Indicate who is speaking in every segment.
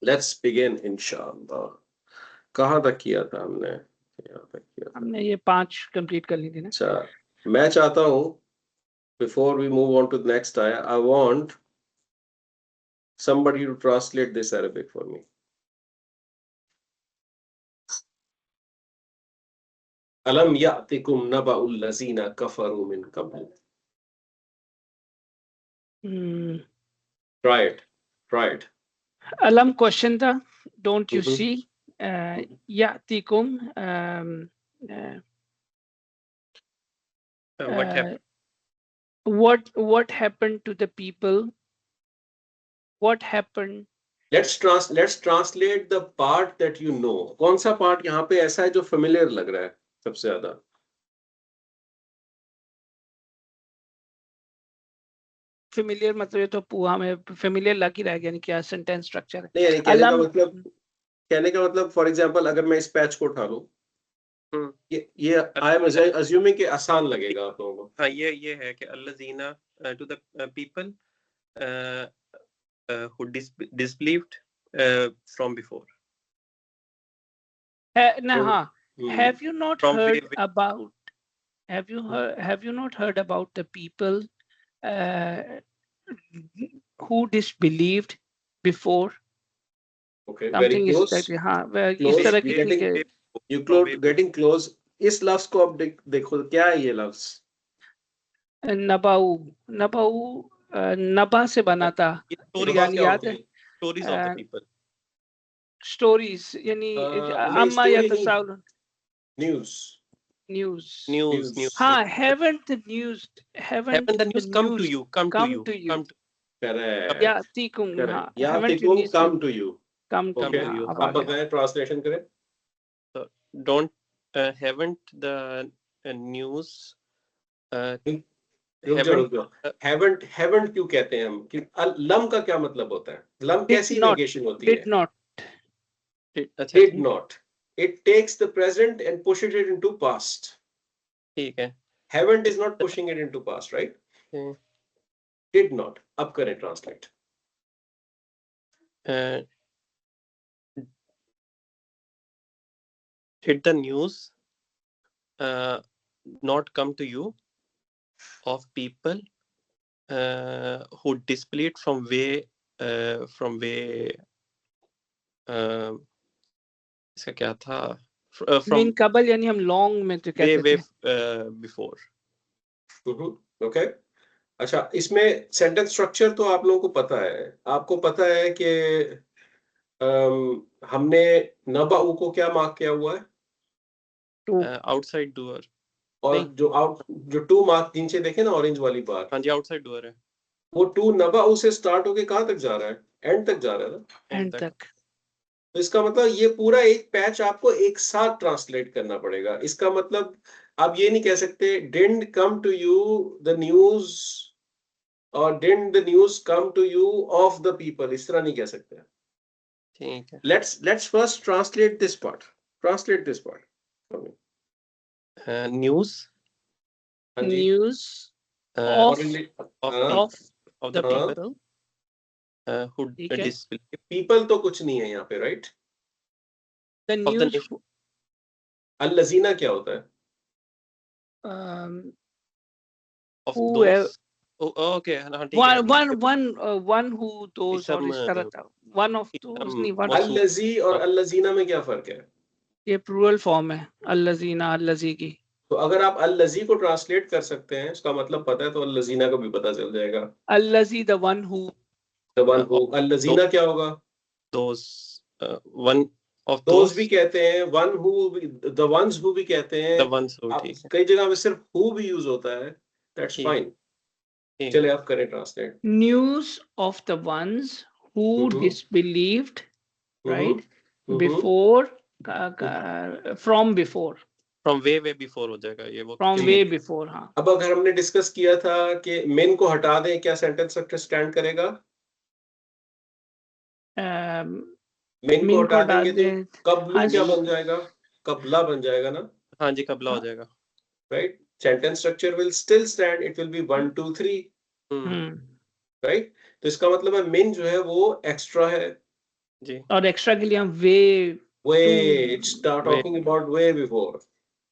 Speaker 1: Let's begin इंशाअल्लाह। कहाँ तक किया था हमने? यहाँ तक किया था
Speaker 2: हमने ये 5 कंप्लीट कर ली थी ना।
Speaker 1: अच्छा, मैं चाहता हूँ before we move on to the next आया, I want somebody to translate this Arabic for me. Alam ya'tikum naba'ul lazina kafaru min qabl. Try it. Try it.
Speaker 2: Alam question था, don't you
Speaker 1: Mhm.
Speaker 2: see? Ya'tikum
Speaker 3: What happened?
Speaker 2: what happened to the people? What happened?
Speaker 1: Let's translate the part that you know. कौन सा part यहाँ पे ऐसा है जो familiar लग रहा है सबसे ज्यादा?
Speaker 2: Familiar मतलब ये तो पूरा में familiar लग ही रहा है, यानी क्या sentence structure है।
Speaker 1: नहीं, कहने का मतलब फॉर एग्जांपल अगर मैं इस पैच को उठा लूं, ये आई एम अज्यूमिंग कि आसान लगेगा आप लोगों को।
Speaker 3: हाँ, ये है कि अल्लज़ीना to the people who disbelieved from before.
Speaker 2: हाँ, have you not
Speaker 3: From
Speaker 2: heard
Speaker 3: way-
Speaker 2: about? Have you not heard about the people who disbelieved before?
Speaker 1: Okay,
Speaker 2: Something
Speaker 1: very close.
Speaker 2: is that, हाँ, इस
Speaker 1: Close,
Speaker 2: तरह की
Speaker 1: getting close. इस लफ्ज को आप देखो, क्या है ये लफ्ज?
Speaker 2: नबाऊ नबा से बना था, यानी याद है?
Speaker 3: Stories of the people.
Speaker 2: Stories, यानी अम्मा यतसाउलून,
Speaker 1: news.
Speaker 2: हाँ, haven't the news
Speaker 3: come to you.
Speaker 1: Correct.
Speaker 2: यातिकुम, हाँ,
Speaker 1: यातिकुम come to you.
Speaker 2: come to
Speaker 1: Okay.
Speaker 2: you.
Speaker 1: अब बताएं, ट्रांसलेशन करें।
Speaker 3: So don't haven't the news
Speaker 1: haven't क्यों कहते हैं हम? कि लम का क्या मतलब होता है? लम कैसी नेगेशन होती है? Did not. It takes the present and pushes it into past.
Speaker 3: ठीक है।
Speaker 1: Haven't is not pushing it into past, right? Did not. अब करें translate.
Speaker 3: Did the news not come to you of people who disbelieved from way इसका क्या था?
Speaker 2: From कबल, यानी हम long में तो कहते
Speaker 3: थे before.
Speaker 1: Okay. अच्छा, इसमें सेंटेंस स्ट्रक्चर तो आप लोगों को पता है। आपको पता है कि हमने नबाउ को क्या मार्क किया हुआ है?
Speaker 3: Outside doer.
Speaker 1: और जो टू मार्क नीचे देखे ना, ऑरेंज वाली बार,
Speaker 3: हाँ जी, आउटसाइड डूअर है।
Speaker 1: वो टू नबाउ से स्टार्ट होके कहाँ तक जा रहा है? एंड तक जा रहा है ना?
Speaker 2: एंड तक।
Speaker 1: तो इसका मतलब ये पूरा एक पैच आपको एक साथ ट्रांसलेट करना पड़ेगा। इसका मतलब आप ये नहीं कह सकते didn't come to you the news or didn't the news come to you of the people, इस तरह नहीं कह सकते।
Speaker 3: ठीक है।
Speaker 1: Let's first translate this part. Translate this part for me.
Speaker 3: News
Speaker 2: of the people
Speaker 3: who disbelieve.
Speaker 1: People तो कुछ नहीं है यहाँ पे, right?
Speaker 2: The news.
Speaker 1: अल्लज़ीना क्या होता है?
Speaker 3: Of those. Okay.
Speaker 2: One who those और इस तरह था। One of those नहीं, one of
Speaker 1: अल्लज़ी और अल्लज़ीना में क्या फर्क है?
Speaker 2: ये प्लूरल फॉर्म है, अल्लज़ीना, अल्लज़ी की।
Speaker 1: तो अगर आप अल्लज़ी को ट्रांसलेट कर सकते हैं, उसका मतलब पता है, तो अल्लज़ीना का भी पता चल जाएगा।
Speaker 2: अल्लज़ी the one who,
Speaker 1: अल्लज़ीना क्या होगा?
Speaker 3: Those, one of
Speaker 1: those भी कहते हैं, one who, the ones who भी कहते हैं।
Speaker 3: The ones who, ठीक है।
Speaker 1: कई जगह में सिर्फ who भी यूज होता है, that's fine। चले आप करें translate.
Speaker 2: News of the ones who disbelieved, right? Before, from before।
Speaker 3: From way before हो जाएगा ये, वो
Speaker 2: from way before। हाँ।
Speaker 1: अब अगर हमने डिस्कस किया था कि मेन को हटा दें, क्या सेंटेंस स्ट्रक्चर स्टैंड करेगा? मेन को हटा देंगे तो कबलू क्या बन जाएगा? कबला बन जाएगा ना?
Speaker 3: हाँ जी, कबला हो जाएगा।
Speaker 1: Right, sentence structure will still stand, it will be 1 2 3। Right, तो इसका मतलब है मेन जो है वो एक्स्ट्रा है।
Speaker 3: जी
Speaker 2: और एक्स्ट्रा के लिए हम वे
Speaker 1: it's talking about way before.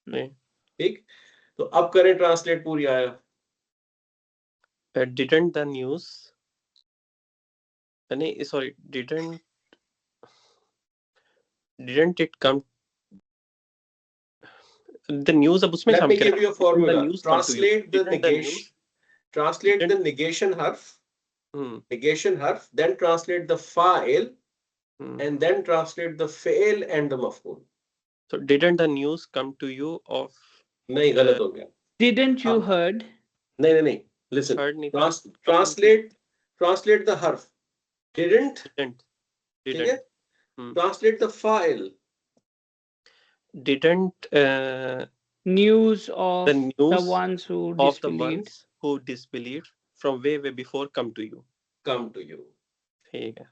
Speaker 1: ठीक, तो अब करें ट्रांसलेट पूरी आया.
Speaker 3: didn't the news sorry didn't it come the news अब उसमें
Speaker 1: Let me
Speaker 3: शामिल
Speaker 1: give you a formula.
Speaker 3: translate
Speaker 1: the negation. Translate the negation harf. Negation harf. Then translate the fa'il. And then translate the fa'il and the maf'ul.
Speaker 3: So didn't the news come to you of?
Speaker 1: नहीं, गलत हो गया.
Speaker 2: Didn't you heard?
Speaker 1: नहीं. Listen. Translate the harf. Didn't. ठीक है? Translate the fa'il.
Speaker 3: Didn't
Speaker 2: news of the ones who
Speaker 3: disbelieved from way before come to you.
Speaker 1: ठीक है.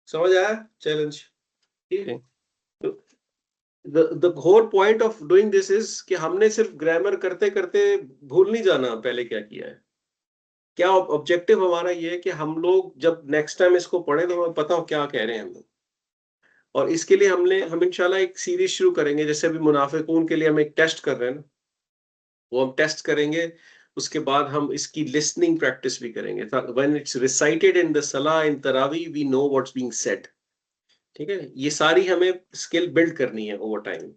Speaker 1: समझ आया challenge? The whole point of doing this is कि हमने सिर्फ ग्रामर करते करते भूल नहीं जाना पहले क्या किया है. क्या ऑब्जेक्टिव हमारा ये है कि हम लोग जब नेक्स्ट टाइम इसको पढ़ें तो हमें पता हो क्या कह रहे हैं हम लोग. और इसके लिए हम इंशाल्लाह एक सीरीज शुरू करेंगे. जैसे अभी मुनाफिकून के लिए हम एक टेस्ट कर रहे हैं ना, वो हम टेस्ट करेंगे. उसके बाद हम इसकी लिसनिंग प्रैक्टिस भी करेंगे. When it's recited in the सलाह इन तरावी we know what's being said. ठीक है, ये सारी हमें स्किल बिल्ड करनी है ओवर टाइम.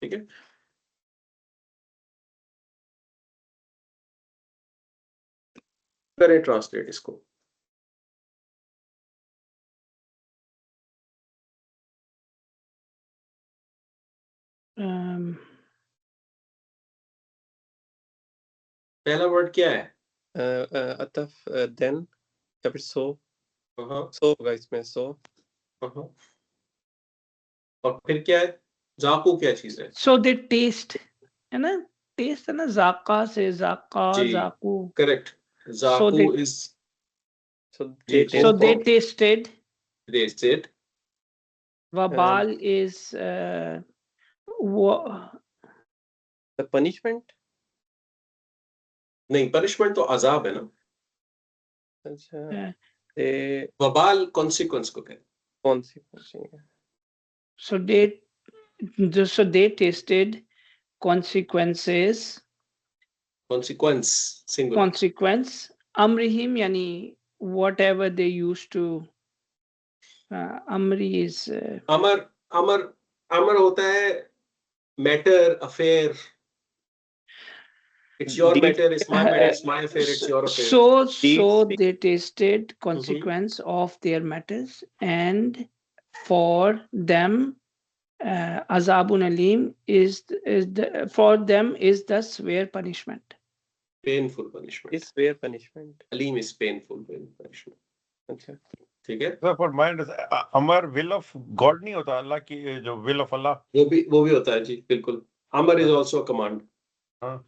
Speaker 1: ठीक है, करें ट्रांसलेट इसको. पहला वर्ड क्या है?
Speaker 3: अतफ देन या फिर सो. सो होगा इसमें. सो
Speaker 1: और फिर क्या है? जाकू क्या चीज है?
Speaker 2: सो दे टेस्ट है ना. टेस्ट है ना. जाका से जाका जाकू.
Speaker 1: करेक्ट. जाकू is
Speaker 2: so they tasted. Wabal is
Speaker 3: the punishment.
Speaker 1: नहीं, पनिशमेंट तो अजाब है ना.
Speaker 3: अच्छा.
Speaker 1: वबाल कॉन्सिक्वेंस को कहते हैं.
Speaker 3: Consequence.
Speaker 2: so they tasted consequences. Consequence amrihim yani whatever they used to. amri is
Speaker 1: अमर होता है matter, affair. It's your matter, it's my matter, it's my affair, it's your affair.
Speaker 2: So they tasted consequence of their matters, and for them azabun alim for them is the severe punishment.
Speaker 1: Painful punishment.
Speaker 3: Is severe punishment.
Speaker 1: Alim is painful punishment.
Speaker 3: अच्छा.
Speaker 1: ठीक है.
Speaker 4: So for mind Amar will of God नहीं होता, अल्लाह की जो will of Allah.
Speaker 1: वो भी होता है जी, बिल्कुल. अमर is also a command.
Speaker 4: हाँ.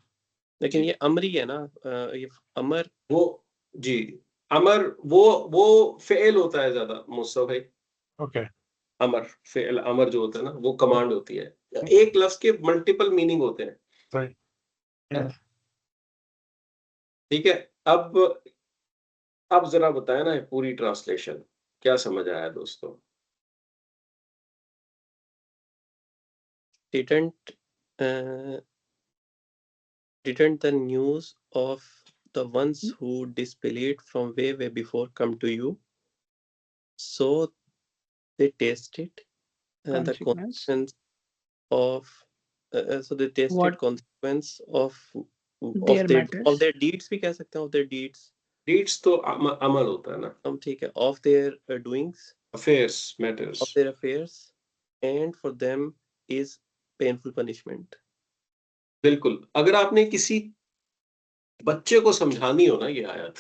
Speaker 3: लेकिन ये अमरी है ना. ये अमर
Speaker 1: वो जी अमर वो फेल होता है ज्यादा मुस्तफा भाई.
Speaker 4: ओके.
Speaker 1: अमर फेल अमर जो होता है ना वो कमांड होती है. एक लफ्ज के मल्टीपल मीनिंग होते हैं.
Speaker 4: सही.
Speaker 1: ठीक है. अब जरा बताया ना पूरी ट्रांसलेशन क्या समझ आया दोस्तों?
Speaker 3: Didn't the news of the ones who disbelieved from way before come to you? So they tasted the consequence of consequence of their deeds. भी कह सकते हैं of their deeds.
Speaker 1: Deeds तो अमल होता है ना.
Speaker 3: हम ठीक है. Of their doings.
Speaker 1: Affairs, matters.
Speaker 3: Of their affairs, and for them is painful punishment.
Speaker 1: बिल्कुल. अगर आपने किसी बच्चे को समझानी हो ना ये आयत,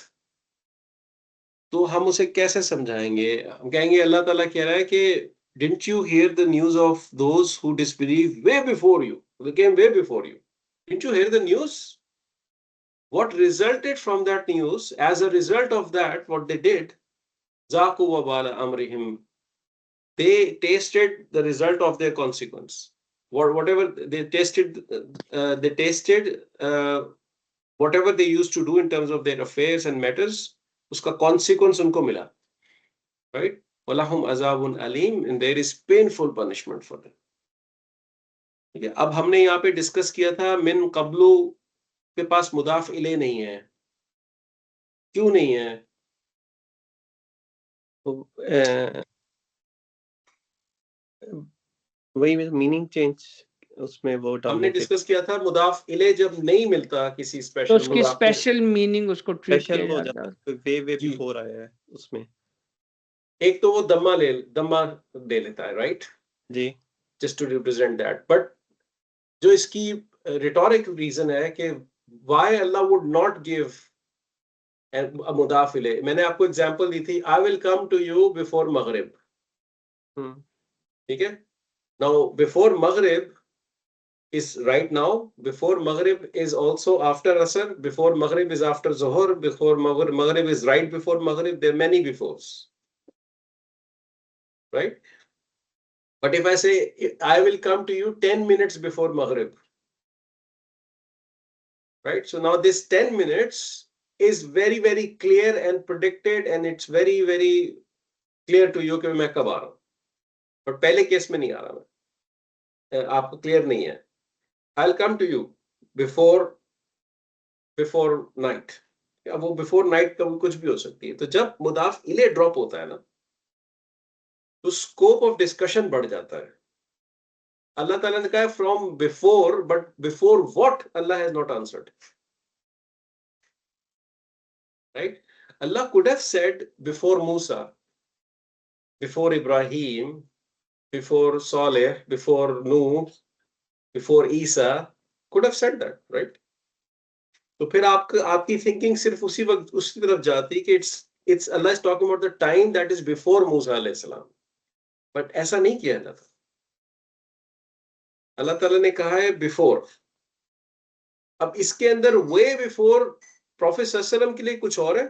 Speaker 1: तो हम उसे कैसे समझाएंगे? हम कहेंगे अल्लाह ताला कह रहा है कि didn't you hear the news of those who disbelieved way before you? They came way before you. Didn't you hear the news? What resulted from that news? As a result of that, what they did, zaku wabala amrihim. They tasted the result of their consequence. Whatever they tasted, whatever they used to do in terms of their affairs and matters, uska consequence unko mila, right? वलहुम अज़ाबुन Aleem, and there is painful punishment for them. ठीक है, अब हमने यहाँ पे discuss किया था मिन कबलू के पास मुदाफ इले नहीं है, क्यों नहीं है?
Speaker 3: वही मीनिंग चेंज उसमें वो
Speaker 1: हमने
Speaker 3: डालने के
Speaker 1: डिस्कस किया था मुदाफ इले जब नहीं मिलता किसी
Speaker 2: तो
Speaker 1: स्पेशल
Speaker 2: उसकी
Speaker 1: मुदाफ को,
Speaker 2: स्पेशल मीनिंग उसको ट्रीट
Speaker 3: स्पेशल
Speaker 2: किया
Speaker 3: हो
Speaker 2: जाता
Speaker 3: जाता
Speaker 2: है।
Speaker 3: है, वे
Speaker 1: जी।
Speaker 3: बिफोर आया है उसमें।
Speaker 1: एक तो वो दम्मा दे लेता है, राइट,
Speaker 3: जी
Speaker 1: just to represent that, but जो इसकी रिटोरिक रीजन है कि why Allah would not give a मुदाफ इले, मैंने आपको एग्जांपल दी थी, I will come to you before मगरिब, ठीक है, नाउ बिफोर मगरिब is right now, before maghrib is also after asr, before maghrib is after zuhr, before maghrib is right before maghrib, there are many befores, right? But if I say I will come to you 10 minutes before maghrib, right, so now this 10 minutes is very very clear and predicted, and it's very very clear to you कि मैं कब आ रहा हूं, but पहले case में नहीं आ रहा मैं, आपको क्लियर नहीं है, I'll come to you before night, अब वो बिफोर नाइट कभी कुछ भी हो सकती है, तो जब मुदाफ इले ड्रॉप होता है ना, तो स्कोप ऑफ डिस्कशन बढ़ जाता है। अल्लाह ताला ने कहा from before, but before what Allah has not answered, right? Allah could have said before Musa, before Ibrahim, before Saleh, before Nuh, before Isa, could have said that, right? तो फिर आपकी थिंकिंग सिर्फ उसी वक्त उसी तरफ जाती कि it's Allah is talking about the time that is before मूसा अलैहि सलाम, बट ऐसा नहीं किया जाता। अल्लाह ताला ने कहा है बिफोर। अब इसके अंदर वे बिफोर प्रॉफिट सल्लल्लाहु अलैहि वसल्लम के लिए कुछ और है,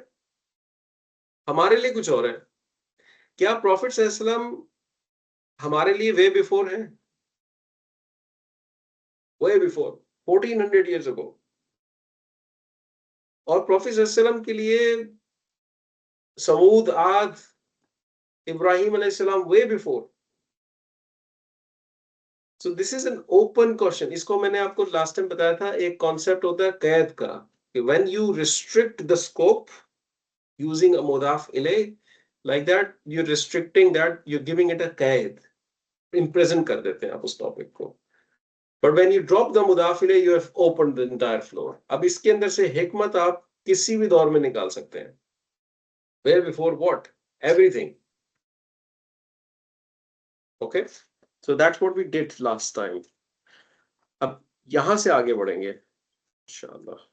Speaker 1: हमारे लिए कुछ और है। क्या प्रॉफिट सल्लल्लाहु अलैहि वसल्लम हमारे लिए वे बिफोर है? वे बिफोर 1400 years ago, और प्रॉफिट सल्लल्लाहु अलैहि वसल्लम के लिए समूद, आद, इब्राहिम अलैहि सलाम way before. So this is an open question. इसको मैंने आपको लास्ट टाइम बताया था, एक कॉन्सेप्ट होता है कैद का, कि when you restrict the scope using a मुदाफ इलैह, like that you restricting that, you giving it a कैद, इम्प्रेजेंट कर देते हैं आप उस टॉपिक को। But when you drop the मुदाफ इलैह, you have opened the entire floor. अब इसके अंदर से हिकमत आप किसी भी दौर में निकाल सकते हैं। Where before what? Everything. Okay, so that's what we did last time. अब यहां से आगे बढ़ेंगे इंशाल्लाह।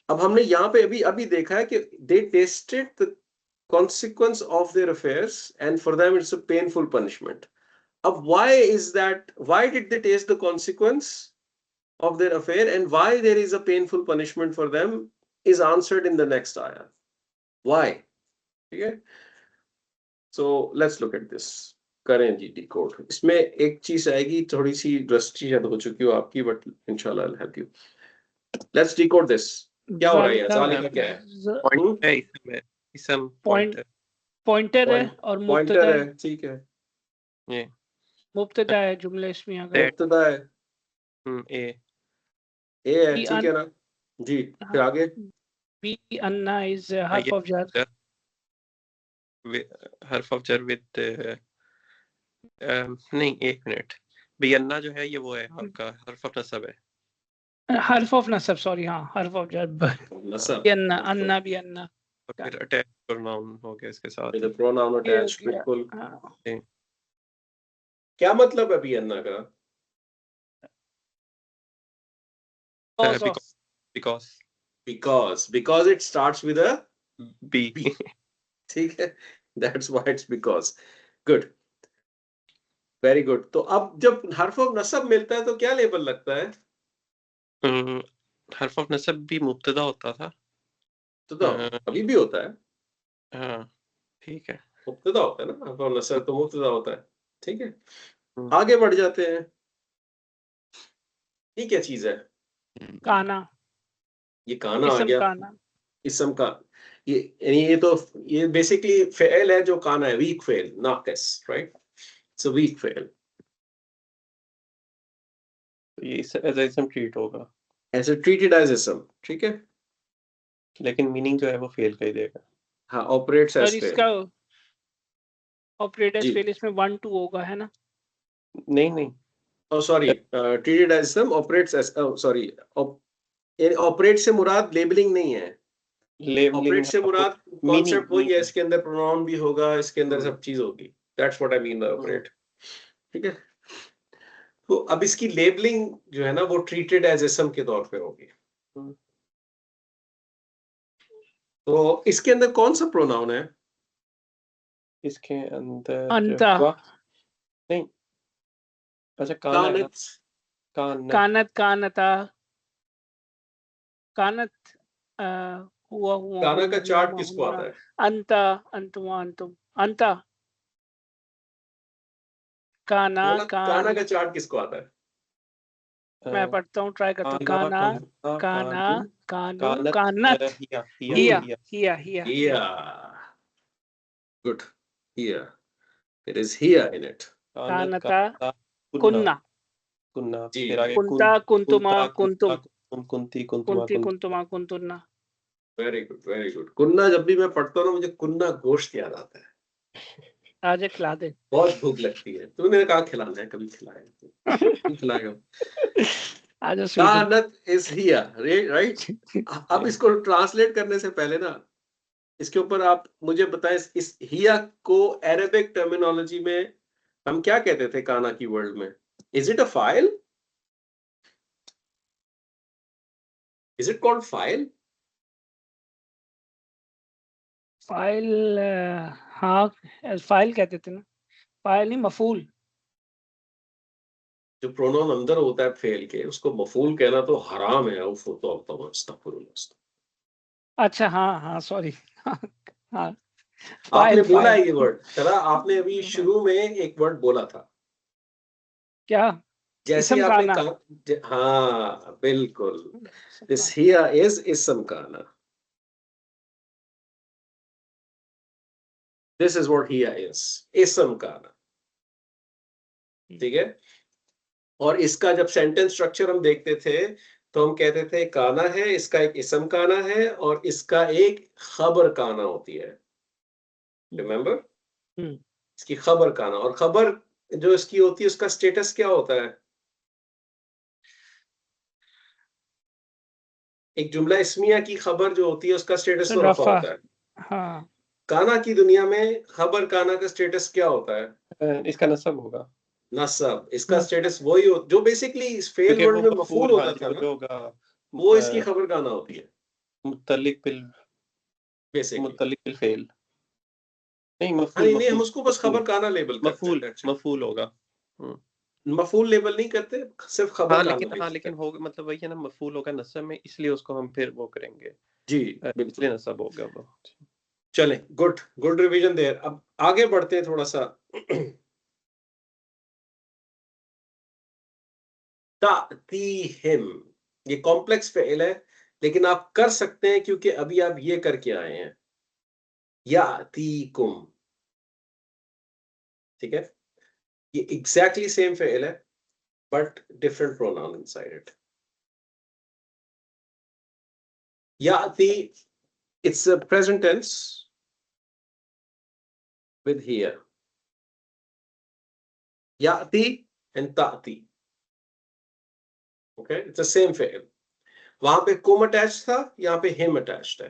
Speaker 1: अब हमने यहाँ पे अभी देखा है कि they tasted the consequence of their affairs, and for them it's a painful punishment. अब why is that? Why did they taste the consequence of their affair, and why there is a painful punishment for them is answered in the next ayah. Why? ठीक है, so let's look at this. करें जी decode. इसमें एक चीज आएगी, थोड़ी सी rusty शायद हो चुकी हो आपकी, बट इंशाल्लाह I'll help you. Let's decode this. क्या हो रहा है? ज़ालिका क्या है?
Speaker 3: पॉइंट है इसमें, इसम पॉइंटर,
Speaker 2: पॉइंटर है और
Speaker 1: पॉइंटर है, ठीक है,
Speaker 3: ये
Speaker 2: मुब्तदा है, जुमला इस्मिया का
Speaker 1: मुब्तदा है,
Speaker 3: ए
Speaker 1: है, ठीक है ना जी। फिर आगे
Speaker 2: बी अन्ना इज हर्फ ऑफ जर,
Speaker 3: हर्फ ऑफ जर विद नहीं, एक मिनट, बी अन्ना जो है ये वो है आपका हर्फ ऑफ नसब है,
Speaker 2: हर्फ ऑफ नसब, सॉरी, हाँ, हर्फ ऑफ जर
Speaker 1: नसब,
Speaker 2: अन्ना, अन्ना भी अन्ना,
Speaker 3: और फिर अटैच प्रोनाउन हो गया इसके साथ,
Speaker 1: विद प्रोनाउन अटैच्ड, बिल्कुल।
Speaker 2: हाँ।
Speaker 1: क्या मतलब है बी अन्ना का? because it starts with a
Speaker 3: B.
Speaker 1: ठीक है, that's why it's because. Good, very good. तो अब जब हर्फ ऑफ नसब मिलता है तो क्या लेबल लगता है?
Speaker 3: हर्फ ऑफ नसब भी मुब्तदा होता था,
Speaker 1: तो अभी भी होता है,
Speaker 3: हाँ ठीक है,
Speaker 1: मुब्तदा होता है ना, हर्फ ऑफ नसब तो मुब्तदा होता है, ठीक है। आगे बढ़ जाते हैं। ये क्या चीज है?
Speaker 2: काना,
Speaker 1: ये काना आ गया,
Speaker 2: काना,
Speaker 1: इसम का। ये बेसिकली फेल है जो काना है, वीक फेल, नाकिस, राइट? इट्स अ वीक फेल।
Speaker 3: ये एज इसम ट्रीट होगा,
Speaker 1: ऐसे ट्रीटेड एज इसम, ठीक है,
Speaker 3: लेकिन मीनिंग जो है वो फेल का ही देगा।
Speaker 1: हाँ, ऑपरेट्स
Speaker 2: और
Speaker 1: एज
Speaker 2: इसका
Speaker 1: फेल।
Speaker 2: ऑपरेटर्स
Speaker 1: जी,
Speaker 2: फेल इसमें 1-2 होगा, है ना?
Speaker 3: नहीं
Speaker 1: oh sorry, treated as some, operates as, oh sorry, operate से मुराद लेबलिंग नहीं है,
Speaker 3: लेबलिंग
Speaker 1: ऑपरेट से मुराद
Speaker 3: मीनिंग
Speaker 1: कॉन्सेप्ट वही है, इसके अंदर प्रोनाउन भी होगा, इसके अंदर सब चीज होगी, that's what I mean by operate, ठीक है। तो अब इसकी लेबलिंग जो है ना वो ट्रीटेड एज इसम के तौर पे होगी। तो इसके अंदर कौन सा प्रोनाउन है?
Speaker 3: इसके अंदर
Speaker 2: अंता,
Speaker 3: नहीं, अच्छा काना है ना,
Speaker 1: कानत,
Speaker 2: कानत, कानता, कानत, हुआ हुआ
Speaker 1: काना का
Speaker 2: हुआ
Speaker 1: चार्ट
Speaker 2: हुआ
Speaker 1: किसको आता है?
Speaker 2: अंता, अंतुमा, अंतुम, अंता, काना,
Speaker 1: काना का चार्ट किसको आता है?
Speaker 2: मैं पढ़ता हूँ, ट्राई करता हूँ। काना, काना, कानु, कानत, हिया, हिया, हिया,
Speaker 1: हिया, गुड, हिया, it is here in it,
Speaker 2: कानता, कुन्ना,
Speaker 3: कुन्ना,
Speaker 1: जी,
Speaker 3: फिर आगे
Speaker 2: कुंता, कुंतुमा, कुंतुम,
Speaker 3: कुंती, कुंतुमा,
Speaker 2: कुंती, कुंतुमा, कुंतुन्ना।
Speaker 1: Very good, very good. कुन्ना जब भी मैं पढ़ता हूँ ना मुझे कुन्ना गोश्त याद आता है,
Speaker 2: आज खिला दे।
Speaker 1: बहुत भूख लगती है, तूने कहा खिलाना है, कभी खिलाया, खिलाएगा।
Speaker 2: आज
Speaker 1: कानत इज हियर, राइट? अब इसको ट्रांसलेट करने से पहले ना इसके ऊपर आप मुझे बताएं, इस हिया को अरेबिक टर्मिनोलॉजी में हम क्या कहते थे काना की वर्ल्ड में? Is it a file? Is it called file?
Speaker 2: File, हाँ, फाइल कहते थे ना, फाइल नहीं, मफूल।
Speaker 1: जो प्रोनाउन अंदर होता है फेल के, उसको मफूल कहना तो हराम है।
Speaker 2: अच्छा, हाँ हाँ, सॉरी। हाँ,
Speaker 1: आपने
Speaker 2: फाइल,
Speaker 1: बोला है
Speaker 2: फाइल।
Speaker 1: ये वर्ड, चला आपने अभी शुरू में एक वर्ड बोला था,
Speaker 2: क्या?
Speaker 1: जैसे
Speaker 2: इसम
Speaker 1: आपने
Speaker 2: काना।
Speaker 1: कहा, हाँ बिल्कुल, दिस हियर इज इसम काना, this is what here is, इसम काना, ठीक है। और इसका जब सेंटेंस स्ट्रक्चर हम देखते थे तो हम कहते थे काना है, इसका एक इसम काना है और इसका एक खबर काना होती है, रिमेम्बर? इसकी खबर काना, और खबर जो इसकी होती है उसका स्टेटस क्या होता है? एक जुमला इस्मिया की खबर जो होती है उसका स्टेटस तो रफा होता है।
Speaker 2: हाँ,
Speaker 1: काना की दुनिया में खबर काना का स्टेटस क्या होता है?
Speaker 3: इसका नसब होगा,
Speaker 1: नसब। इसका स्टेटस वही हो जो बेसिकली इस फेल वर्ल्ड में मफूल होता था ना,
Speaker 3: होगा,
Speaker 1: वो इसकी खबर काना होती है,
Speaker 3: मुतल्लिक बिल,
Speaker 1: बेसिकली।
Speaker 3: मुतल्लिक बिल फेल, नहीं
Speaker 1: नहीं
Speaker 3: मफूल,
Speaker 1: नहीं, हम उसको बस खबर काना लेबल करते हैं,
Speaker 3: मफूल होगा।
Speaker 1: मफूल लेबल नहीं करते, सिर्फ खबर काना लेबल
Speaker 3: लेकिन होगा, मतलब वही है ना, मफूल होगा नसब में, इसलिए उसको हम फिर वो करेंगे,
Speaker 1: जी
Speaker 3: इसलिए
Speaker 1: बिल्कुल।
Speaker 3: नसब होगा वो।
Speaker 1: चलें, गुड गुड रिवीजन देयर। अब आगे बढ़ते हैं थोड़ा सा। तातीहिम, ये कॉम्प्लेक्स फेल है लेकिन आप कर सकते हैं क्योंकि अभी आप ये करके आए हैं, यातीकुम, ठीक है। ये एग्जैक्टली सेम फेल है but different pronoun inside it. याती, it's a present tense with here, yati and ta'ti, okay, it's the same fail। वहां पे कुम अटैच था, यहाँ पे हिम अटैच्ड है,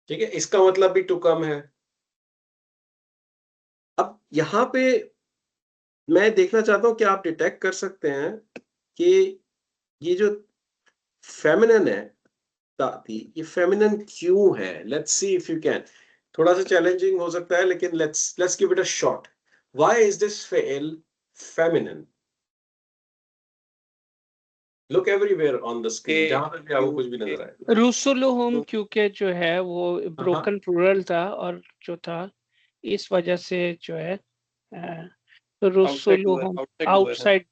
Speaker 1: ठीक है, इसका मतलब भी टू कम है। अब यहां पे मैं देखना चाहता हूं कि आप डिटेक्ट कर सकते हैं कि ये जो फेमिनिन है ताती, ये फेमिनिन क्यों है? Let's see if you can. थोड़ा सा चैलेंजिंग हो सकता है लेकिन let's give it a shot. Why is this fail feminine? Look everywhere on the screen, जहां पर भी आपको कुछ भी नजर आए।
Speaker 2: रुसुलुहुम, क्योंकि जो है वो ब्रोकन प्लूरल था और जो था इस वजह से जो है रुसुलुहुम आउटसाइड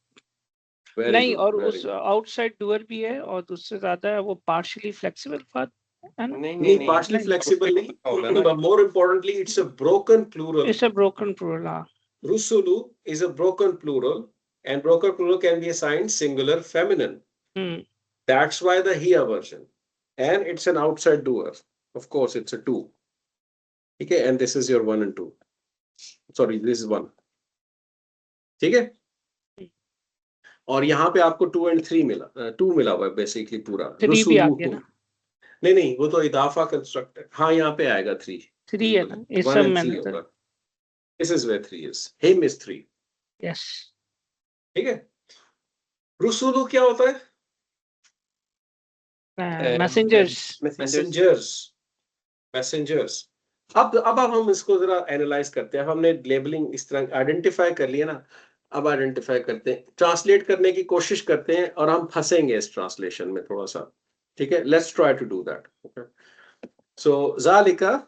Speaker 2: नहीं, और उस आउटसाइड डूअर भी है और दूसरे ज्यादा है वो पार्शियली फ्लेक्सिबल
Speaker 3: नहीं
Speaker 1: partially flexible नहीं, but more importantly it's a broken plural.
Speaker 2: It's a broken plural.
Speaker 1: Rusulu is a broken plural, and broken plural can be assigned singular feminine. That's why the here version, and it's an outside doer. Of course it's a 2. Okay, and this is your 1 and 2. Sorry, this is 1. ठीक है, और यहाँ पे आपको 2 and 3 मिला, 2 मिला हुआ है बेसिकली पूरा.
Speaker 2: 3 भी आ गया ना?
Speaker 1: नहीं वो तो इदाफा कंस्ट्रक्ट है. हाँ, यहाँ पे आएगा 3
Speaker 2: है ना, इस सब में.
Speaker 1: This is where 3 is. Him is 3.
Speaker 2: Yes.
Speaker 1: ठीक है. रुसुलु क्या होता है? मैसेंजर्स. अब हम इसको जरा एनालाइज करते हैं. हमने लेबलिंग इस तरह आइडेंटिफाई कर लिया ना. अब आइडेंटिफाई करते हैं, ट्रांसलेट करने की कोशिश करते हैं, और हम फंसेंगे इस ट्रांसलेशन में थोड़ा सा. ठीक है, let's try to do that. Okay, so ज़ालिका,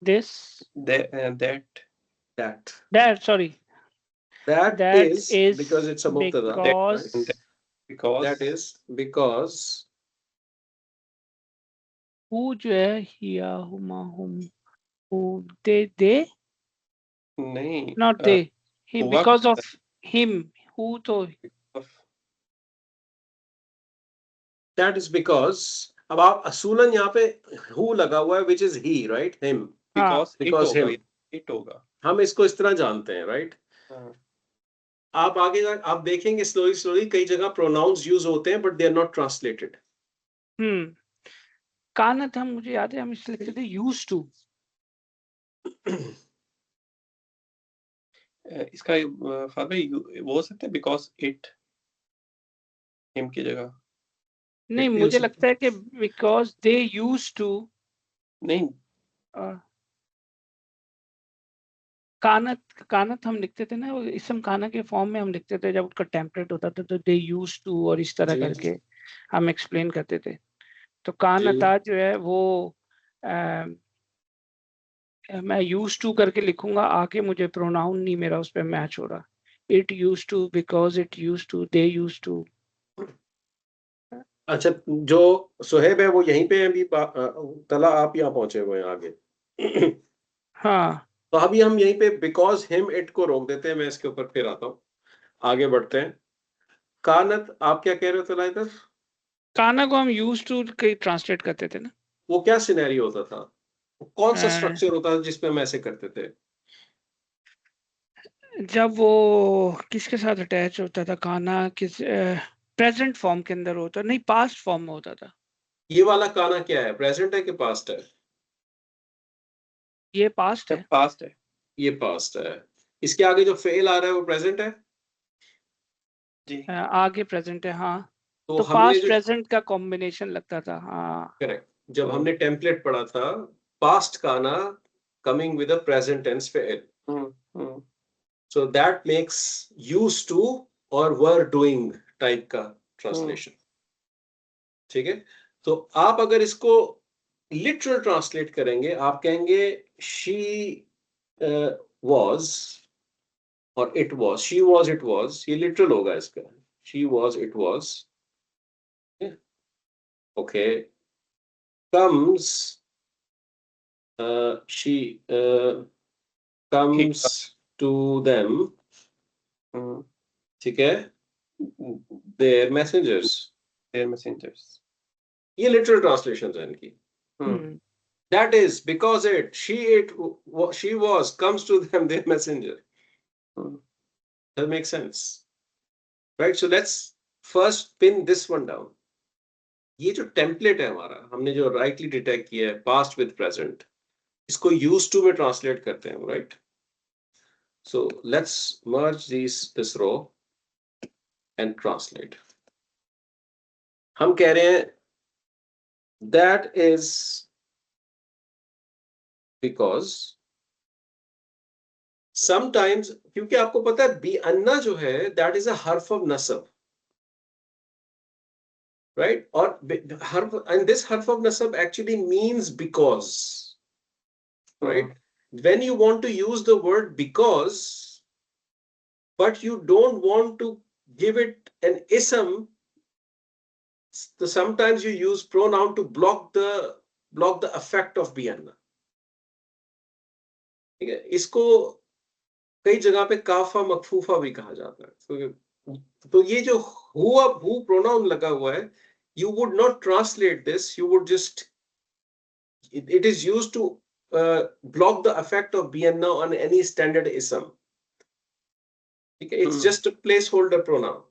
Speaker 2: this, that sorry,
Speaker 1: that is because it's a mubtada.
Speaker 2: Because
Speaker 1: that is because
Speaker 2: who जो है, हिया, हुमा, हुम, who, they
Speaker 3: नहीं,
Speaker 2: not they, he, because of him, who तो
Speaker 1: that is because. अब आप असूलन यहाँ पे who लगा हुआ है, which is he, right? Him. Because him.
Speaker 3: it होगा.
Speaker 1: हम इसको इस तरह जानते हैं, right? आप आगे आप देखेंगे स्लोली कई जगह प्रोनाउंस यूज होते हैं, but they are not translated.
Speaker 2: कानत हम, मुझे याद है हम इसलिए लिखते थे यूज्ड टू.
Speaker 3: इसका भाई वो हो सकता है बिकॉज इट हिम की जगह.
Speaker 2: नहीं, मुझे लगता है कि बिकॉज दे यूज्ड टू.
Speaker 3: नहीं,
Speaker 2: कानत हम लिखते थे ना, इसम काना के फॉर्म में हम लिखते थे जब उसका टेम्पलेट होता था, तो दे यूज्ड टू और इस तरह करके हम एक्सप्लेन करते थे. तो कानता जो है वो मैं यूज्ड टू करके लिखूंगा, आगे मुझे प्रोनाउन नहीं मेरा उस पे मैच हो रहा. It used to, because it used to, they used to.
Speaker 1: अच्छा, जो सुहेब है वो यहीं पे अभी तला, आप यहाँ पहुंचे हुए हैं आगे.
Speaker 2: हाँ,
Speaker 1: तो अभी हम यहीं पे बिकॉज हिम इट को रोक देते हैं. मैं इसके ऊपर फिर आता हूँ, आगे बढ़ते हैं. कानत, आप क्या कह रहे हो तला इधर?
Speaker 2: काना को हम यूज्ड टू के ट्रांसलेट करते थे ना.
Speaker 1: वो क्या सिनेरियो होता था, कौन सा स्ट्रक्चर होता था जिसपे हम ऐसे करते थे?
Speaker 2: जब वो किसके साथ अटैच होता था काना, किस प्रेजेंट फॉर्म के अंदर होता, नहीं पास्ट फॉर्म में होता था.
Speaker 1: ये वाला काना क्या है, प्रेजेंट है कि पास्ट है?
Speaker 2: ये पास्ट है.
Speaker 3: पास्ट है.
Speaker 1: ये पास्ट है. इसके आगे जो फेल आ रहा है वो प्रेजेंट है
Speaker 3: जी.
Speaker 2: आगे प्रेजेंट है. हाँ, तो
Speaker 1: हमने
Speaker 2: पास्ट प्रेजेंट का कॉम्बिनेशन लगता था. हाँ,
Speaker 1: करेक्ट. जब हमने टेम्पलेट पढ़ा था, पास्ट काना coming with a present tense फेल, so that makes used to और वर डूइंग टाइप का ट्रांसलेशन. ठीक है, तो आप अगर इसको लिटरल ट्रांसलेट करेंगे, आप कहेंगे शी was और it was, she was, it was. ये लिटरल होगा इसका. She was, it was. Okay. Comes, she comes to them. ठीक है. Their messengers. ये लिटरल ट्रांसलेशन है इनकी. That is because it, she, she was, comes to them, their messenger. That makes sense, right? So let's first pin this one down. ये जो template है हमारा, हमने जो राइटली डिटेक्ट किया है पास्ट विद प्रेजेंट, इसको यूज्ड टू में ट्रांसलेट करते हैं, right? So let's merge this row and translate. हम कह रहे हैं दैट इज बिकॉज समटाइम्स, क्योंकि आपको पता है बी अन्ना जो है दैट इज अ हर्फ of नसब, right? Or harf, and this harf of nasab actually means because, right? When you want to use the word because, but you don't want to give it an ism, so sometimes you use pronoun to block the block the effect of be anna. ठीक है, इसको कई जगह पे काफा मकफूफा भी कहा जाता है। तो ये जो हु प्रोनाउन लगा हुआ है, you would not translate this, you would just it is used to block the effect of be anna on any standard ism. ठीक है, it's just a placeholder pronoun.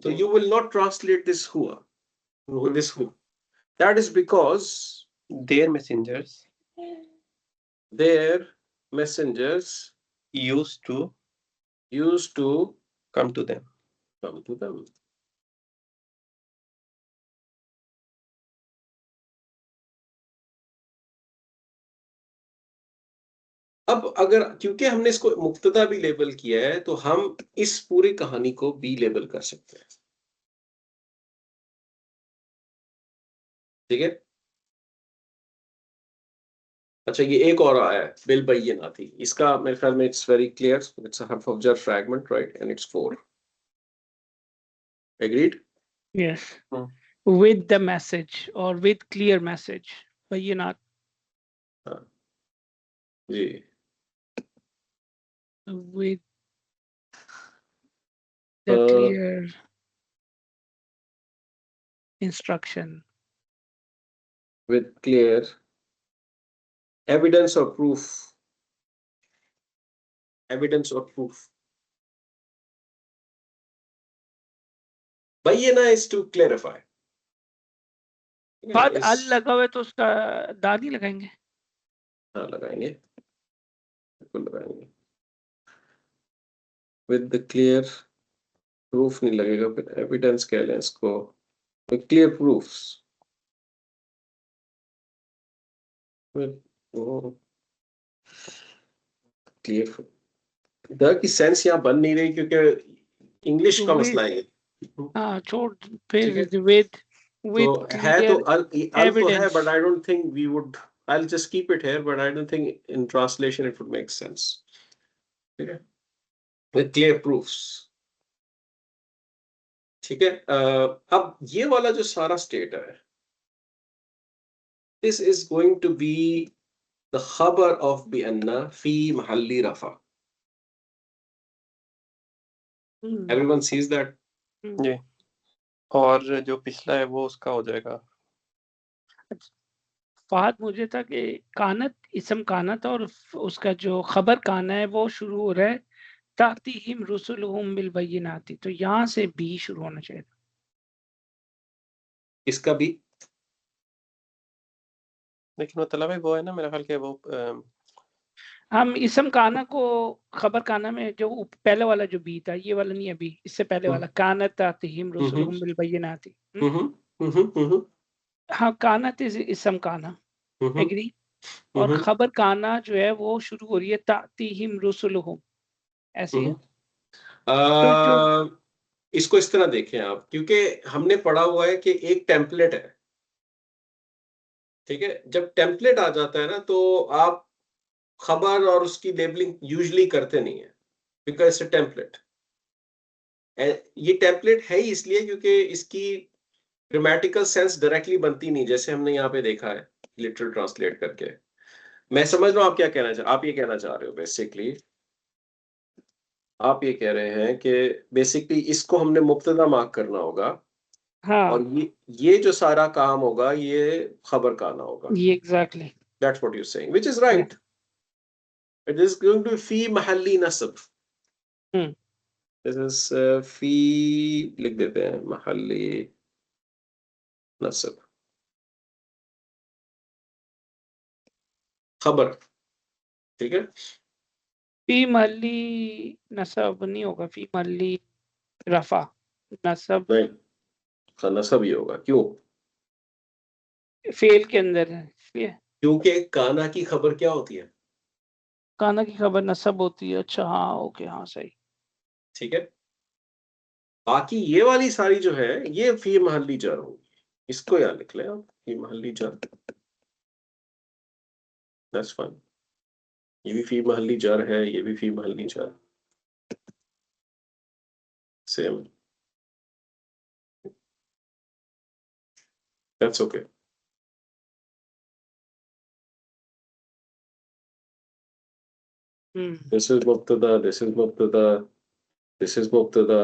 Speaker 1: So you will not translate this hua, this who. That is because
Speaker 3: their messengers used to come to them.
Speaker 1: अब अगर क्योंकि हमने इसको मुक्तदा भी label किया है, तो हम इस पूरी कहानी को भी लेबल कर सकते हैं। ठीक है, अच्छा ये एक और आया है बिल बैयिना थी, इसका मेरे ख्याल में it's very clear, it's a हर्फ ऑफ जर fragment, right, and it's 4. Agreed?
Speaker 2: Yes. With the message or with clear message. Bayyinat.
Speaker 1: जी,
Speaker 2: With the clear instruction.
Speaker 1: with clear evidence or proof. Evidence or proof. Bayyina is to clarify.
Speaker 2: बाद अल लगा हुआ है तो उसका दाद नहीं लगाएंगे?
Speaker 1: हाँ लगाएंगे, बिल्कुल लगाएंगे। With the clear proof नहीं लगेगा, फिर evidence कह लें इसको, with clear proofs. Clear the key sense यहाँ बन नहीं रही क्योंकि इंग्लिश का मसला है।
Speaker 2: हाँ छोड़, फिर with
Speaker 1: तो है
Speaker 2: clear
Speaker 1: तो अल तो है,
Speaker 2: evidence.
Speaker 1: but I don't think we would, I'll just keep it here, but I don't think in translation it would make sense. ठीक है, with clear proofs. ठीक है, अब ये वाला जो सारा स्टेट है, this is going to be the khabar of bi anna fi mahalli rafa. Everyone sees that?
Speaker 3: जी, और जो पिछला है वो उसका हो जाएगा।
Speaker 2: फहद, मुझे था कि कानत इसम कानत और उसका जो खबर काना है वो शुरू हो रहा है तातीहिम रुसुलुहुम बिल बय्यिनाति, तो यहाँ से बी शुरू होना चाहिए।
Speaker 1: इसका भी
Speaker 3: लेकिन मतलब है वो है ना, मेरा ख्याल के वो
Speaker 2: हम इसम काना को खबर काना में जो पहले वाला जो बी था, ये वाला नहीं है बी, इससे पहले वाला कानत तातीहिम रुसुलुहुम बिल बय्यिनाति। हाँ, कानत इज इसम काना, एग्री, और खबर काना जो है वो शुरू हो रही है तातीहिम रुसुलुहुम, ऐसी है। तो जो
Speaker 1: इसको इस तरह देखें आप, क्योंकि हमने पढ़ा हुआ है कि एक टेम्पलेट है। ठीक है, जब टेम्पलेट आ जाता है ना, तो आप खबर और उसकी लेबलिंग यूजुअली करते नहीं है, बिकॉज इट्स अ टेम्पलेट। ये टेम्पलेट है ही इसलिए क्योंकि इसकी ग्रामेटिकल सेंस डायरेक्टली बनती नहीं, जैसे हमने यहाँ पे देखा है लिटरल ट्रांसलेट करके। मैं समझ रहा हूँ आप क्या कहना चाह, आप ये कहना चाह रहे हो बेसिकली, आप ये कह रहे हैं कि बेसिकली इसको हमने मुब्तदा मार्क करना होगा।
Speaker 2: हाँ,
Speaker 1: और ये जो सारा काम होगा ये खबर का आना होगा।
Speaker 2: ये exactly,
Speaker 1: That's what you're saying, which is right. It is going to be fi mahalli nasab. This is fi, लिख देते हैं mahalli nasab, खबर। ठीक है,
Speaker 2: फी महल्ली नसब नहीं होगा, फी महल्ली रफा नसब
Speaker 1: नहीं, नसब ही होगा। क्यों?
Speaker 2: फेल के अंदर है इसलिए।
Speaker 1: क्योंकि काना की खबर क्या होती है?
Speaker 2: काना की खबर नसब होती है। अच्छा हाँ, ओके, हाँ सही।
Speaker 1: ठीक है, बाकी ये वाली सारी जो है ये फी महल्ली जर होगी, इसको याद लिख लें आप, फी महल्ली जर, दैट्स फाइन। ये भी फी महल्ली जर है, ये भी फी महल्ली जर, same, that's okay. This is मुब्तदा, दिस इज मुब्तदा, दिस इज मुब्तदा,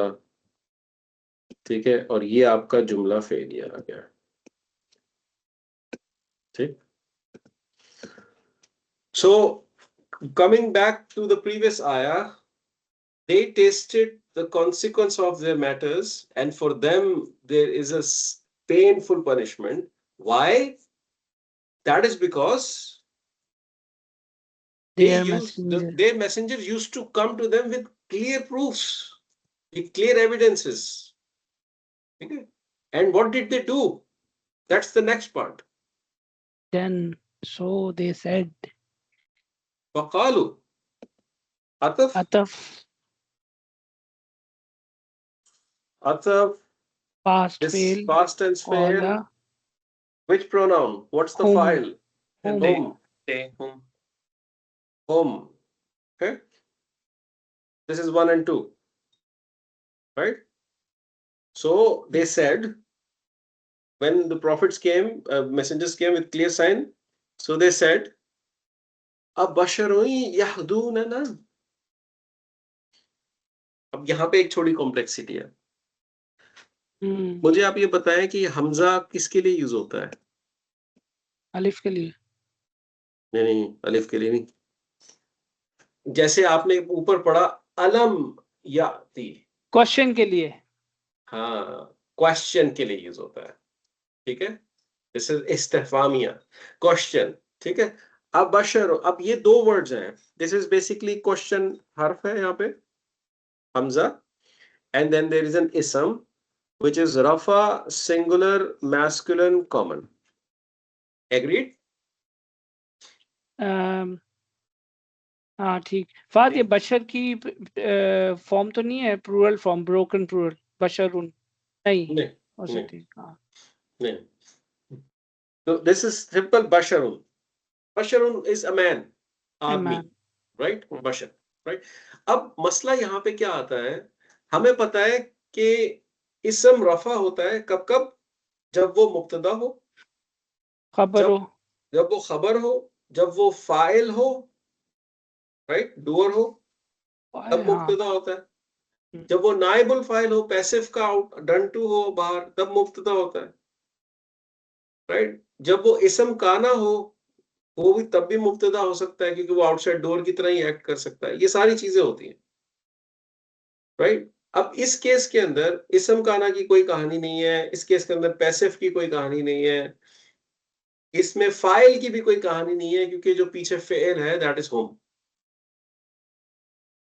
Speaker 1: ठीक है, और ये आपका जुमला फेलियर आ गया, ठीक। So coming back to the previous ayah, they tasted the consequence of their matters, and for them there is a painful punishment. Why? That is because their messengers used to come to them with clear proofs, with clear evidences. Okay? And what did they do? That's the next part.
Speaker 2: Then so they said.
Speaker 1: Faqalu. Ataf. Ataf.
Speaker 2: Past fail.
Speaker 1: Past tense fail. Which pronoun? What's the file?
Speaker 2: Whom.
Speaker 3: Whom.
Speaker 1: Whom. Okay. This is 1 and 2. Right? So they said, when the prophets came, messengers came with clear sign, so they said, Abasharun yahdunana. अब यहाँ पे एक छोटी complexity है। मुझे आप ये बताएं कि हमजा किसके लिए यूज होता है?
Speaker 2: अलिफ के लिए।
Speaker 1: नहीं, अलिफ के लिए नहीं। जैसे आपने ऊपर पढ़ा अलम याती,
Speaker 2: क्वेश्चन के लिए।
Speaker 1: हाँ, क्वेश्चन के लिए यूज होता है, ठीक है। दिस इज इस्तिफामिया, क्वेश्चन, ठीक है। अब बशर, अब ये दो वर्ड्स हैं, दिस इज बेसिकली क्वेश्चन हर्फ है यहाँ पे हमजा, and then there is an इसम which is rafa, singular, masculine, common. Agreed?
Speaker 2: हाँ ठीक। फाद, ये बशर की फॉर्म तो नहीं है, प्लूरल फॉर्म, ब्रोकन प्लूरल, बशरुन नहीं हो सकती। हाँ
Speaker 1: नहीं, so this is simple basharun. Basharun is a man, आदमी, right? बशर, right? अब मसला यहाँ पे क्या आता है, हमें पता है कि इसम रफा होता है कब कब? जब वो मुब्तदा हो,
Speaker 2: खबर हो,
Speaker 1: जब वो खबर हो, जब वो फाइल हो, राइट, डूअर हो, तब मुब्तदा होता है। जब वो नाइबुल फाइल हो, पैसिव का आउट डन टू हो बाहर, तब मुब्तदा होता है, राइट। जब वो इसम काना हो, वो भी तब भी मुब्तदा हो सकता है, क्योंकि वो आउटसाइड डोर की तरह ही एक्ट कर सकता है। ये सारी चीजें होती हैं, राइट। अब इस केस के अंदर इसम काना की कोई कहानी नहीं है, इस केस के अंदर पैसिव की कोई कहानी नहीं है, इसमें फाइल की भी कोई कहानी नहीं है, क्योंकि जो पीछे फेल है दैट इज होम,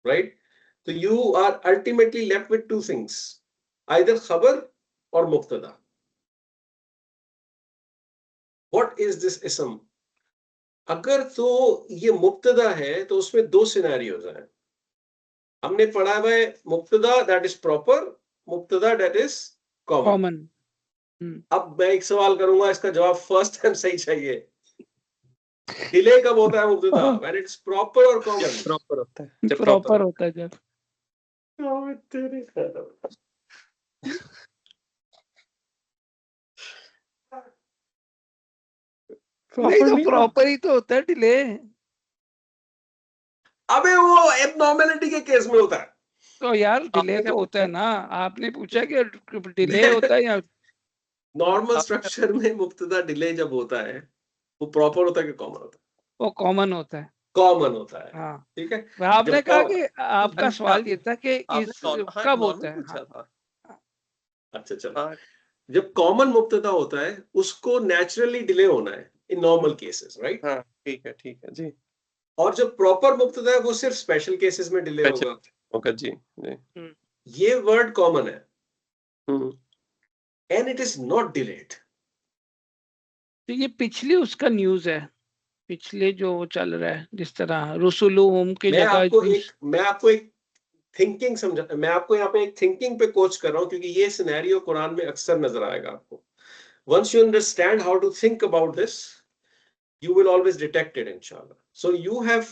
Speaker 1: राइट। तो you are ultimately left with two things, either खबर और मुब्तदा। व्हाट इज दिस इसम? अगर तो ये मुब्तदा है तो उसमें दो सिनेरियोज हैं। हमने पढ़ा है मुब्तदा दैट इज प्रॉपर, मुब्तदा दैट इज कॉमन। अब मैं एक सवाल करूंगा, इसका जवाब फर्स्ट टाइम सही चाहिए। डिले कब होता है मुब्तदा? व्हेन इट्स प्रॉपर और कॉमन?
Speaker 3: प्रॉपर होता है, जब
Speaker 2: प्रॉपर होता है जब। नहीं तो प्रॉपर ही तो होता है डिले।
Speaker 1: अबे वो एबनॉर्मलिटी के केस में होता है।
Speaker 2: तो यार डिले तो होता है ना, आपने पूछा कि डिले होता है या
Speaker 1: नॉर्मल स्ट्रक्चर में मुब्तदा डिले जब होता है वो प्रॉपर होता है कि कॉमन होता है? वो
Speaker 2: कॉमन होता है।
Speaker 1: कॉमन होता है,
Speaker 2: हाँ
Speaker 1: ठीक है।
Speaker 2: आपने कहा कि आपका सवाल ये था कि इस कब होता है?
Speaker 1: अच्छा चलो, जब कॉमन मुब्तदा होता है उसको नेचुरली डिले होना है इन नॉर्मल केसेस, राइट?
Speaker 3: हाँ ठीक है जी।
Speaker 1: और जब प्रॉपर मुब्तदा है वो सिर्फ स्पेशल केसेस में डिले होगा
Speaker 3: जी जी।
Speaker 1: ये वर्ड कॉमन है, and it is not delayed.
Speaker 2: तो ये पिछली उसका न्यूज है, पिछले जो चल रहा है, जिस तरह रसूलुहुम की जगह।
Speaker 1: मैं आपको एक थिंकिंग समझा, मैं आपको यहाँ पे एक थिंकिंग पे कोच कर रहा हूँ, क्योंकि ये सिनेरियो कुरान में अक्सर नजर आएगा आपको। Once you understand how to think about this, you will always detect it, inshallah. So you have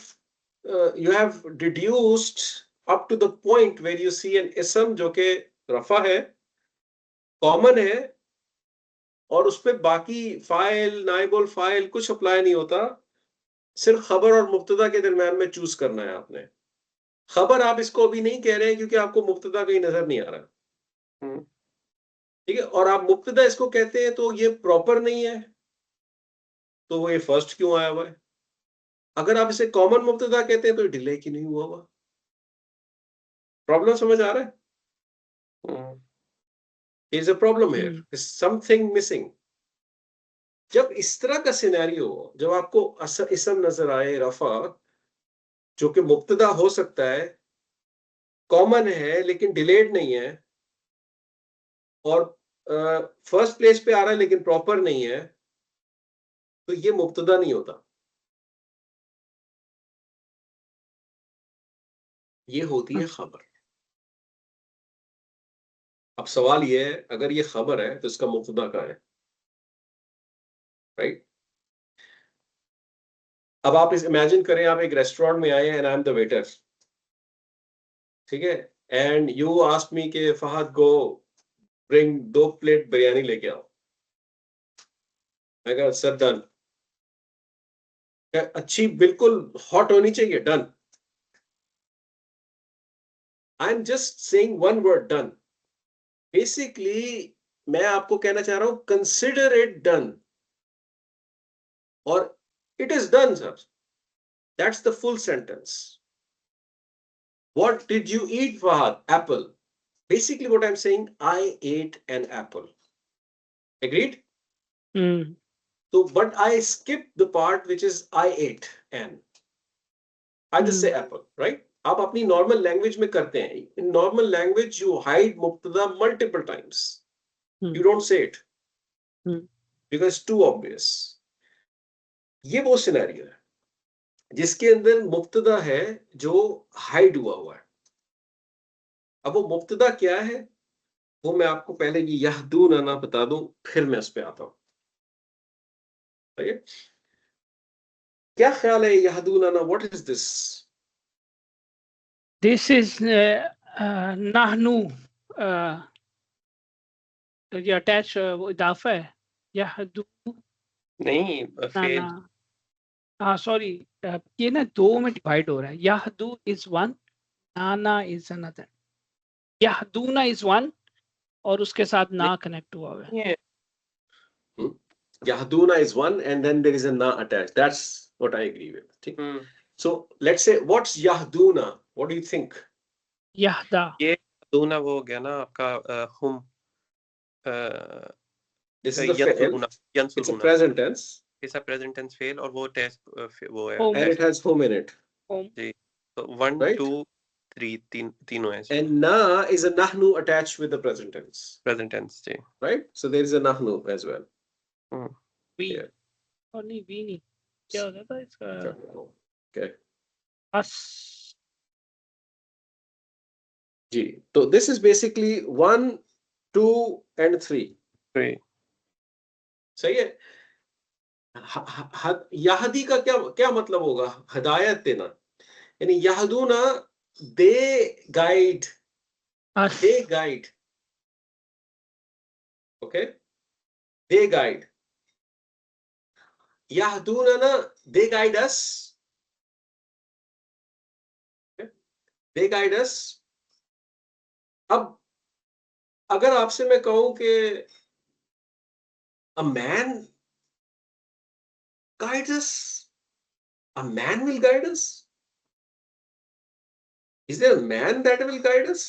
Speaker 1: deduced up to the point where you see an ism जो के रफा है, कॉमन है, और उस पे बाकी फाइल, नाइबुल फाइल कुछ अप्लाई नहीं होता, सिर्फ खबर और मुब्तदा के दरमियान में चूज करना है आपने। खबर आप इसको अभी नहीं कह रहे हैं क्योंकि आपको मुब्तदा कहीं नजर नहीं आ रहा, ठीक है, और आप मुब्तदा इसको कहते हैं तो ये प्रॉपर नहीं है, तो वो ये फर्स्ट क्यों आया हुआ है? अगर आप इसे कॉमन मुब्तदा कहते हैं तो डिले क्यों नहीं हुआ हुआ? प्रॉब्लम समझ आ रहा है? Is a problem here, is something missing. जब इस तरह का सिनेरियो हो, जब आपको इसम नजर आए रफा, जो कि मुब्तदा हो सकता है, कॉमन है लेकिन डिलेड नहीं है, और फर्स्ट प्लेस पे आ रहा है लेकिन प्रॉपर नहीं है, तो ये मुब्तदा नहीं होता, ये होती है खबर। अब सवाल ये है, अगर ये खबर है तो इसका मुब्तदा कहाँ है? राइट? अब आप इस इमेजिन करें, आप एक रेस्टोरेंट में आए and I am the waiter, ठीक है, एंड यू आस्क मी के फहद गो ब्रिंग 2 प्लेट बिरयानी लेके आओ। मैं कहा सर डन। अच्छी बिल्कुल हॉट होनी चाहिए, done. I am just saying one word, done. Basically मैं आपको कहना चाह रहा हूं कंसिडर इट डन, और it is done sir. That's the full sentence. What did you eat, Fahad? Apple. Basically what I'm saying, I ate an apple. Agreed? So, but I skipped the part which is I ate an. I just say apple, right? आप अपनी normal language में करते हैं. In normal language, you hide mubtada multiple times. You don't say it. Because it's too obvious. ये वो scenario है जिसके अंदर मुब्तदा है जो हाइड हुआ है। अब वो मुब्तदा क्या है, वो मैं आपको पहले ये यहदून ना बता दूं, फिर मैं उस पे आता हूं। क्या ख्याल है यहदून ना, what is this?
Speaker 2: This is नाहनु, ये अटैच इदाफा है। यहदू
Speaker 3: नहीं फेल।
Speaker 2: हाँ सॉरी, ये ना 2 में डिवाइड हो रहा है। यहदू is one, Nana is another. यहदूना is one और उसके साथ ना कनेक्ट हुआ हुआ है।
Speaker 1: Yahduna is one and then there is a na attached. That's what I agree with. ठीक? So let's say what's Yahduna? What do you think?
Speaker 2: यहदा,
Speaker 3: ये दूना वो हो गया ना आपका हुम।
Speaker 1: This is the fail. It's a present tense.
Speaker 3: It's a present tense fail और वो टेस्ट वो है।
Speaker 1: And it has home in it.
Speaker 2: home.
Speaker 3: Ji, so 1
Speaker 1: Right?
Speaker 3: 2 3 तीनों है इसमें।
Speaker 1: And na is a nahnu attached with the present tense.
Speaker 3: Present tense ji.
Speaker 1: Right? So there is a nahnu as well.
Speaker 2: We
Speaker 1: Yeah.
Speaker 2: और नहीं, we नहीं, क्या होता था इसका?
Speaker 1: Okay.
Speaker 2: us.
Speaker 1: जी, तो this is basically 1 2 and 3. सही है। यहदी का क्या मतलब होगा? हिदायत देना, यानी यहदूना दे गाइड, दे गाइड, ओके, दे गाइड। यहदूना ना दे गाइड अस, दे गाइड अस। अब अगर आपसे मैं कहूं कि a man guides us, a man will guide us, is there a man that will guide us?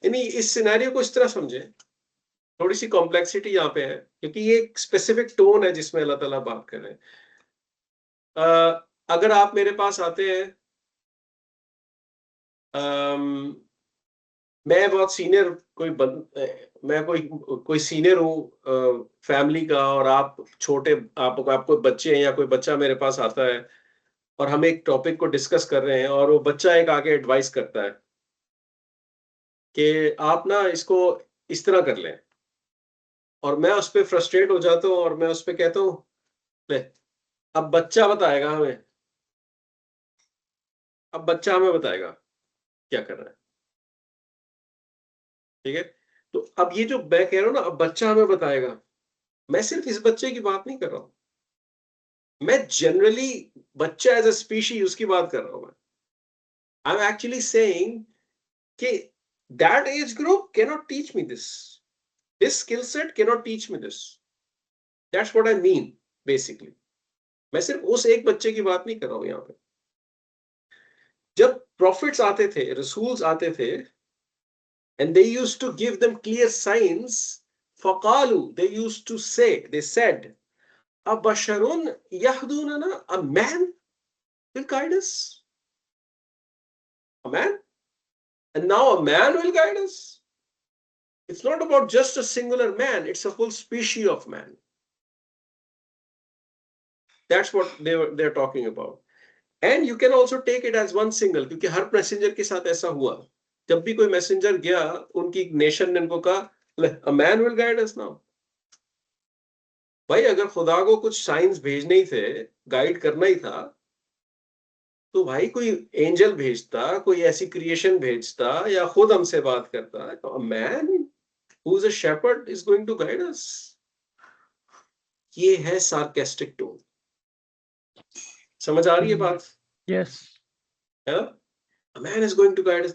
Speaker 1: यानी इस सिनेरियो को इस तरह समझे, थोड़ी सी कॉम्प्लेक्सिटी यहाँ पे है क्योंकि ये एक स्पेसिफिक टोन है जिसमें अल्लाह ताला बात कर रहे हैं। अगर आप मेरे पास आते हैं, मैं बहुत सीनियर मैं कोई सीनियर हूँ फैमिली का, और आप छोटे, आपको बच्चे हैं या कोई बच्चा मेरे पास आता है और हम एक टॉपिक को डिस्कस कर रहे हैं और वो बच्चा एक आगे एडवाइस करता है कि आप ना इसको इस तरह कर लें, और मैं उस पर फ्रस्ट्रेट हो जाता हूँ और मैं उस पर कहता हूँ ले, अब बच्चा बताएगा हमें, अब बच्चा हमें बताएगा क्या करना है, ठीक है। तो अब ये जो मैं कह रहा हूँ ना, अब बच्चा हमें बताएगा, मैं सिर्फ इस बच्चे की बात नहीं कर रहा हूं, मैं जनरली बच्चा एज अ स्पीशी उसकी बात कर रहा हूं. आई एम एक्चुअली सेइंग कि that age group cannot teach me this. This skill set cannot teach me this. That's what I mean, basically. मैं सिर्फ उस एक बच्चे की बात नहीं कर रहा हूं यहां पे. जब prophets आते थे, रसूल्स आते थे, and they used to give them clear signs, faqalu, they used to say, they said, abasharun yahdunana, a man will guide us. A man? And now a man will guide us. It's not about just a singular man, it's a whole species of man. That's what they're talking about. And you can also take it as one single, क्योंकि हर messenger के साथ ऐसा हुआ. जब भी कोई messenger गया, उनकी नेशन ने उनको कहा, a man will guide us now. भाई अगर खुदा को कुछ साइंस भेजने ही थे, गाइड करना ही था, तो भाई कोई एंजल भेजता, कोई ऐसी क्रिएशन भेजता, या खुद हमसे बात करता. A man who is a shepherd is going to guide us. ये है sarcastic tone. समझ आ रही है बात?
Speaker 2: Yes.
Speaker 1: Yeah? A man is going to guide us.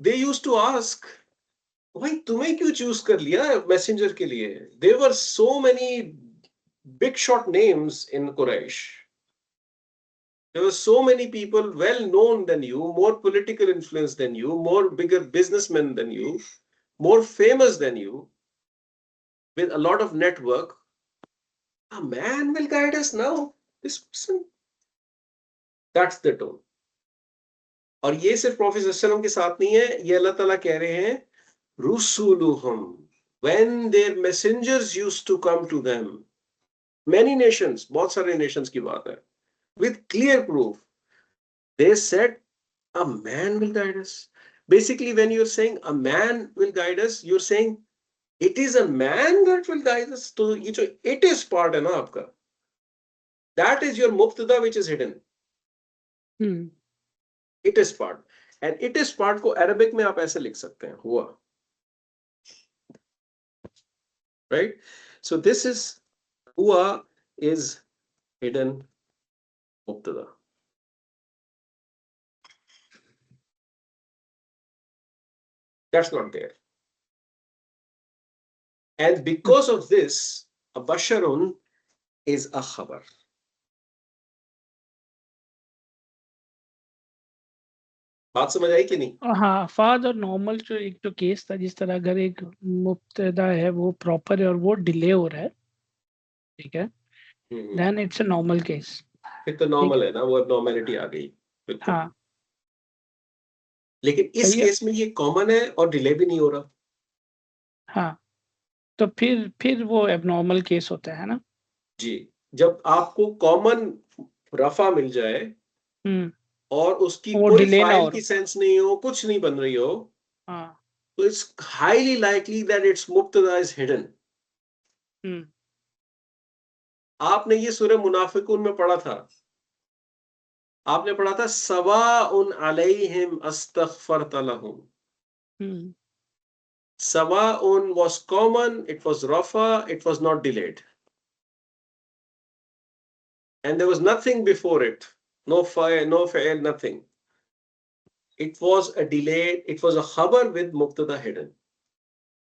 Speaker 1: they used to ask, भाई तुम्हें क्यों चूज कर लिया मैसेंजर के लिए? There were so many big shot names in Quraysh. There were so many people well known than you, more political influence than you, more bigger businessmen than you, more famous than you, with a lot of network. A man will guide us now. This person. That's the tone. और ये सिर्फ prophet सल्लल्लाहु अलैहि वसल्लम के साथ नहीं है, ये अल्लाह ताला कह रहे हैं, रुसुलुहुम, when their messengers used to come to them, many nations, बहुत सारे nations की बात है, with clear proof, they said, a man will guide us. Basically, when you're saying a man will guide us, you're saying it is a man that will guide us. तो ये जो it is part है ना आपका, that is your mubtada which is hidden. It is part. And it is part को Arabic में आप ऐसे लिख सकते हैं, हुआ. Right? So this is, हुआ is hidden mubtada. That's not there. And because of this, a basharun is a khabar. बात समझ आई कि नहीं?
Speaker 2: हाँ, फाद और नॉर्मल जो एक तो केस था, जिस तरह अगर एक मुब्तदा है वो प्रॉपर है और वो डिले हो रहा है, ठीक है, then it's a normal case.
Speaker 1: फिर तो नॉर्मल है ना, वो अब नॉर्मेलिटी आ गई.
Speaker 2: हाँ,
Speaker 1: लेकिन इस केस में ये कॉमन है और डिले भी नहीं हो रहा.
Speaker 2: हाँ, तो फिर वो एबनॉर्मल केस होता है ना
Speaker 1: जी. जब आपको कॉमन रफा मिल जाए और उसकी कोई फाइल की सेंस नहीं हो, कुछ नहीं बन रही हो, तो it's highly likely that it's मुब्तदा इज हिडन. आपने ये सूरह मुनाफिकून में पढ़ा था, आपने पढ़ा था सवाउन अलैहिम अस्तगफरत लहुम. सवाउन was common, it was rafa, it was not delayed, and there was nothing before it, no fa'il, nothing. It was a delay, it was a khabar with mubtada hidden.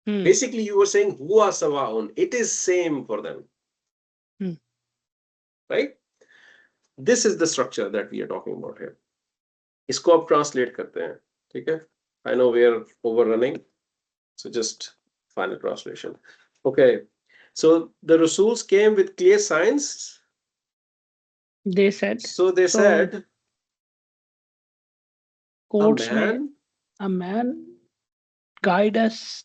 Speaker 1: Basically you were saying huwa sawaun, it is same for them. Right? This is the structure that we are talking about here. इसको अब translate करते हैं, ठीक है? I know we are overrunning, so just final translation. Okay, so the Rasuls came with clear signs.
Speaker 2: They said.
Speaker 1: So they said,
Speaker 2: a man guide us.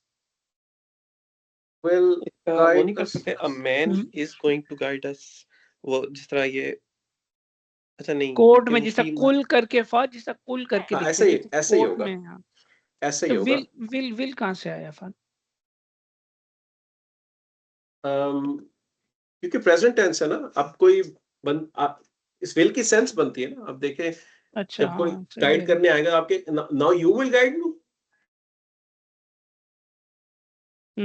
Speaker 1: Will guide us.
Speaker 3: A man is going to guide us. वो जिस तरह ये अच्छा नहीं,
Speaker 2: court में जिसका कुल करके फाद, जिसका कुल करके
Speaker 1: ऐसे ही होगा, ऐसे ही होगा.
Speaker 2: विल कहाँ से आया फाद?
Speaker 1: क्योंकि प्रेजेंट टेंस है ना. अब कोई इस विल की सेंस बनती है ना. अब देखें,
Speaker 2: अच्छा,
Speaker 1: जब कोई गाइड करने आएगा आपके, now you will guide me,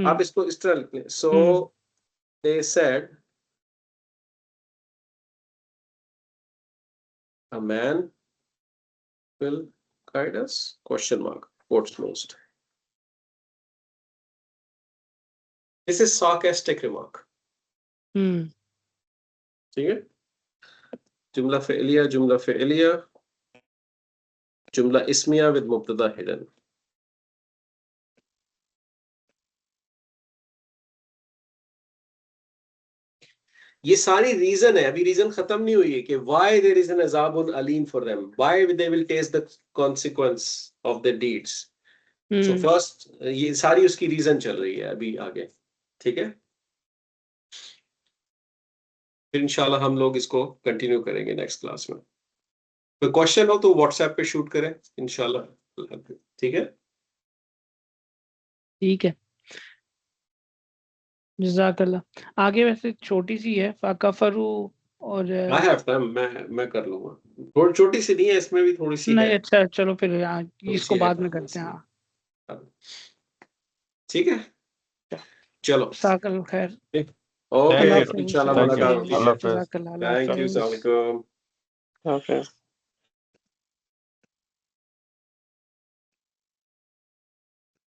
Speaker 1: आप इसको इस तरह लिख लें. So they said, A man will guide us? Question mark. Quotes closed. This is sarcastic remark. ठीक है? जुमला फ़िलिया, जुमला इस्मिया with मुब्तदा hidden. ये सारी रीजन है, अभी रीजन खत्म नहीं हुई है कि why there is an azabun alim for them, why they will taste the consequence of their deeds. So first ये सारी उसकी रीजन चल रही है अभी आगे, ठीक है? फिर इंशाल्लाह हम लोग इसको कंटिन्यू करेंगे नेक्स्ट क्लास में। कोई क्वेश्चन हो तो व्हाट्सएप पे शूट करें इंशाल्लाह, ठीक है?
Speaker 2: ठीक है, जज़ाकल्लाह। आगे वैसे छोटी सी है, फ़कफ़रू और
Speaker 1: आई हैव टाइम, मैं कर लूंगा। थोड़ी छोटी सी नहीं है, इसमें भी थोड़ी सी
Speaker 2: नहीं,
Speaker 1: है,
Speaker 2: अच्छा चलो फिर
Speaker 1: थोड़ी
Speaker 2: इसको
Speaker 1: सी है,
Speaker 2: बाद में करते हैं। हाँ,
Speaker 1: ठीक है, चलो
Speaker 2: जज़ाकल्लाह खैर।
Speaker 1: Okay,
Speaker 2: Allah
Speaker 4: Thank you.
Speaker 2: हाफ़िज़,
Speaker 1: इंशाल्लाह
Speaker 4: Thank you.
Speaker 1: मुलाकात होगी।
Speaker 4: Allah Hafiz.
Speaker 2: जज़ाकल्लाह, अल्लाह
Speaker 1: थैंक यू,
Speaker 2: हाफ़िज़।
Speaker 1: अस्सलाम वालेकुम।
Speaker 3: Okay.